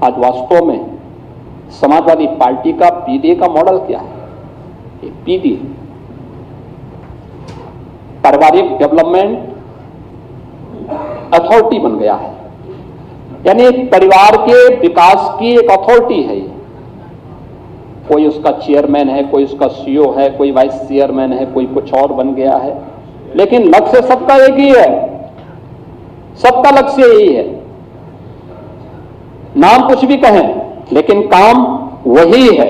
आज वास्तव में समाजवादी पार्टी का पीडीए का मॉडल क्या है? पीडीए पारिवारिक डेवलपमेंट अथॉरिटी बन गया है, यानी परिवार के विकास की एक अथॉरिटी है ये। कोई उसका चेयरमैन है, कोई उसका सीईओ है, कोई वाइस चेयरमैन है, कोई कुछ और बन गया है, लेकिन लक्ष्य सबका एक ही है, सबका लक्ष्य यही है। नाम कुछ भी कहें लेकिन काम वही है,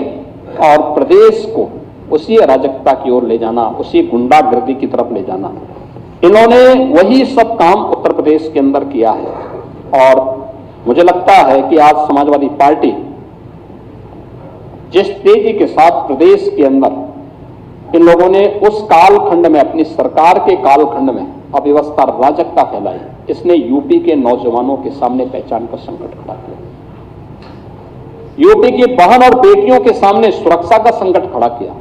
और प्रदेश को उसी अराजकता की ओर ले जाना, उसी गुंडागर्दी की तरफ ले जाना। इन्होंने वही सब काम उत्तर प्रदेश के अंदर किया है, और मुझे लगता है कि आज समाजवादी पार्टी जिस तेजी के साथ प्रदेश के अंदर इन लोगों ने उस कालखंड में, अपनी सरकार के कालखंड में अव्यवस्था अराजकता फैलाई, इसने यूपी के नौजवानों के सामने पहचान का संकट खड़ा किया, यूपी की बहन और बेटियों के सामने सुरक्षा का संकट खड़ा किया,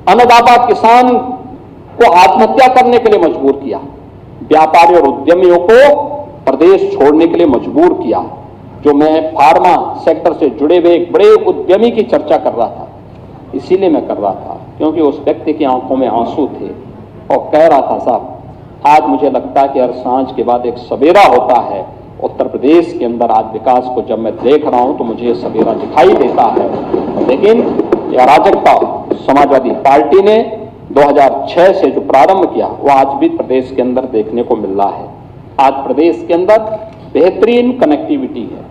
अन्नदाता किसान को आत्महत्या करने के लिए मजबूर किया, व्यापारी और उद्यमियों को प्रदेश छोड़ने के लिए मजबूर किया। जो मैं फार्मा सेक्टर से जुड़े हुए एक बड़े उद्यमी की चर्चा कर रहा था, इसीलिए मैं कर रहा था क्योंकि उस व्यक्ति की आंखों में आंसू थे और कह रहा था, साहब आज मुझे लगता है कि हर सांझ के बाद एक सवेरा होता है उत्तर प्रदेश के अंदर। आज विकास को जब मैं देख रहा हूं तो मुझे ये सवेरा दिखाई देता है, लेकिन यह अराजकता समाजवादी पार्टी ने 2006 से जो प्रारंभ किया वो आज भी प्रदेश के अंदर देखने को मिल रहा है। आज प्रदेश के अंदर बेहतरीन कनेक्टिविटी है,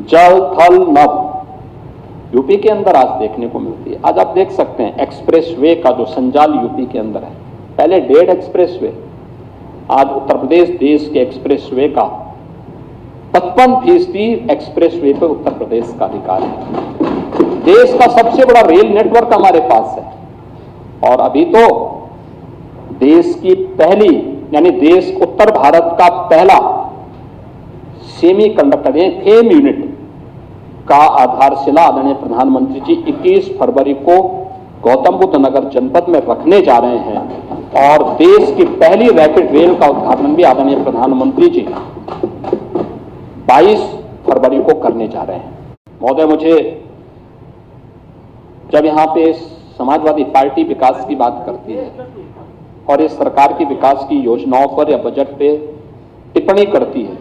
जल थल नभ यूपी के अंदर आज देखने को मिलती है। आज आप देख सकते हैं एक्सप्रेसवे का जो संजाल यूपी के अंदर है, पहले 1.5 एक्सप्रेसवे, आज उत्तर प्रदेश देश के एक्सप्रेसवे का 55% एक्सप्रेसवे पे उत्तर प्रदेश का अधिकार है। देश का सबसे बड़ा रेल नेटवर्क हमारे पास है, और अभी तो देश की पहली, यानी देश उत्तर भारत का पहला सेमी कंडक्टर फेम यूनिट का आधारशिला आदरणीय प्रधानमंत्री जी 21 फरवरी को गौतम बुद्ध नगर जनपद में रखने जा रहे हैं, और देश की पहली रैपिड रेल का उद्घाटन भी आदरणीय प्रधानमंत्री जी 22 फरवरी को करने जा रहे हैं। महोदय, मुझे जब यहाँ पे समाजवादी पार्टी विकास की बात करती है और इस सरकार की विकास की योजनाओं पर या बजट पे टिप्पणी करती है,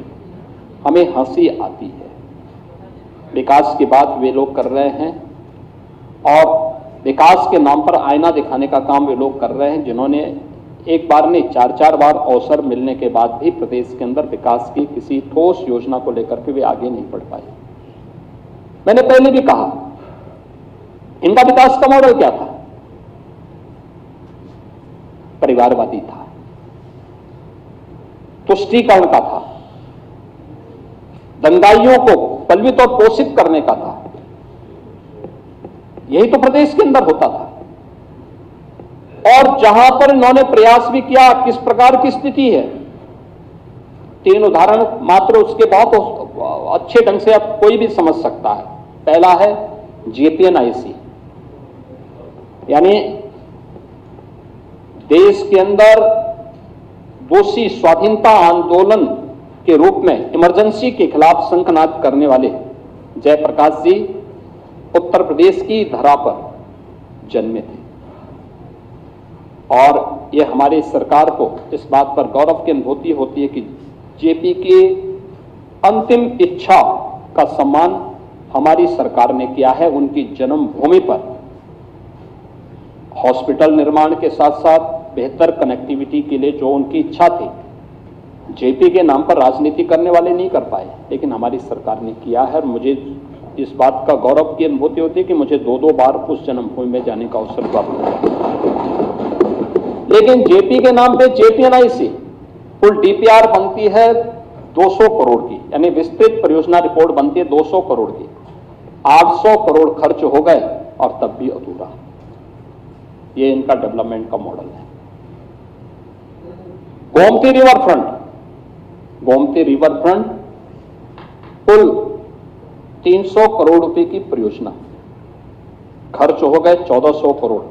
हमें हंसी आती है। विकास की बात वे लोग कर रहे हैं, और विकास के नाम पर आईना दिखाने का काम वे लोग कर रहे हैं जिन्होंने एक बार नहीं 4-4 बार अवसर मिलने के बाद भी प्रदेश के अंदर विकास की किसी ठोस योजना को लेकर के वे आगे नहीं बढ़ पाए। मैंने पहले भी कहा, इनका विकास का मॉडल क्या था? परिवारवादी था, तुष्टीकरण का था, दंगाइयों को पलवित और पोषित करने का था। यही तो प्रदेश के अंदर होता था, और जहां पर इन्होंने प्रयास भी किया, किस प्रकार की स्थिति है, 3 उदाहरण मात्र, उसके बहुत अच्छे ढंग से अब कोई भी समझ सकता है। पहला है जेपीएनआईसी, यानी देश के अंदर दोषी स्वाधीनता आंदोलन के रूप में इमरजेंसी के खिलाफ शंखनाद करने वाले जयप्रकाश जी उत्तर प्रदेश की धरा पर जन्मे थे, और ये हमारी सरकार को इस बात पर गौरव की अनुभूति होती है कि जेपी की अंतिम इच्छा का सम्मान हमारी सरकार ने किया है। उनकी जन्मभूमि पर हॉस्पिटल निर्माण के साथ साथ बेहतर कनेक्टिविटी के लिए जो उनकी इच्छा थी, जेपी के नाम पर राजनीति करने वाले नहीं कर पाए, लेकिन हमारी सरकार ने किया है। और मुझे इस बात का गौरव की अनुभूति होती है कि मुझे 2-2 बार उस जन्मभूमि में जाने का अवसर प्राप्त हुआ। लेकिन जेपी के नाम पे जेपीएनआईसी कुल डीपीआर बनती है 200 करोड़ की, यानी विस्तृत परियोजना रिपोर्ट बनती है 200 करोड़ की, 800 करोड़ खर्च हो गए और तब भी अधूरा। ये इनका डेवलपमेंट का मॉडल है। Gomti river front, Gomti river front कुल 300 करोड़ रुपए की परियोजना, खर्च हो गए 1400 करोड़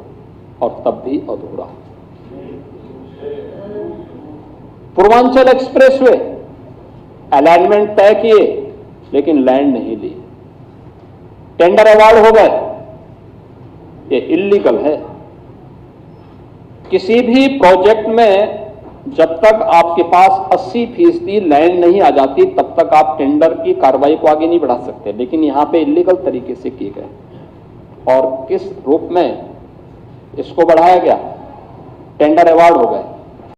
और तब भी अधूरा। पूर्वांचल एक्सप्रेसवे अलाइनमेंट तय किए, लेकिन लैंड नहीं ली। टेंडर अवार्ड हो गए, ये इल्लीगल है। किसी भी प्रोजेक्ट में जब तक आपके पास 80% लैंड नहीं आ जाती तब तक आप टेंडर की कार्रवाई को आगे नहीं बढ़ा सकते, लेकिन यहां पे इल्लीगल तरीके से किए गए। और किस रूप में इसको बढ़ाया गया? टेंडर अवार्ड हो गए।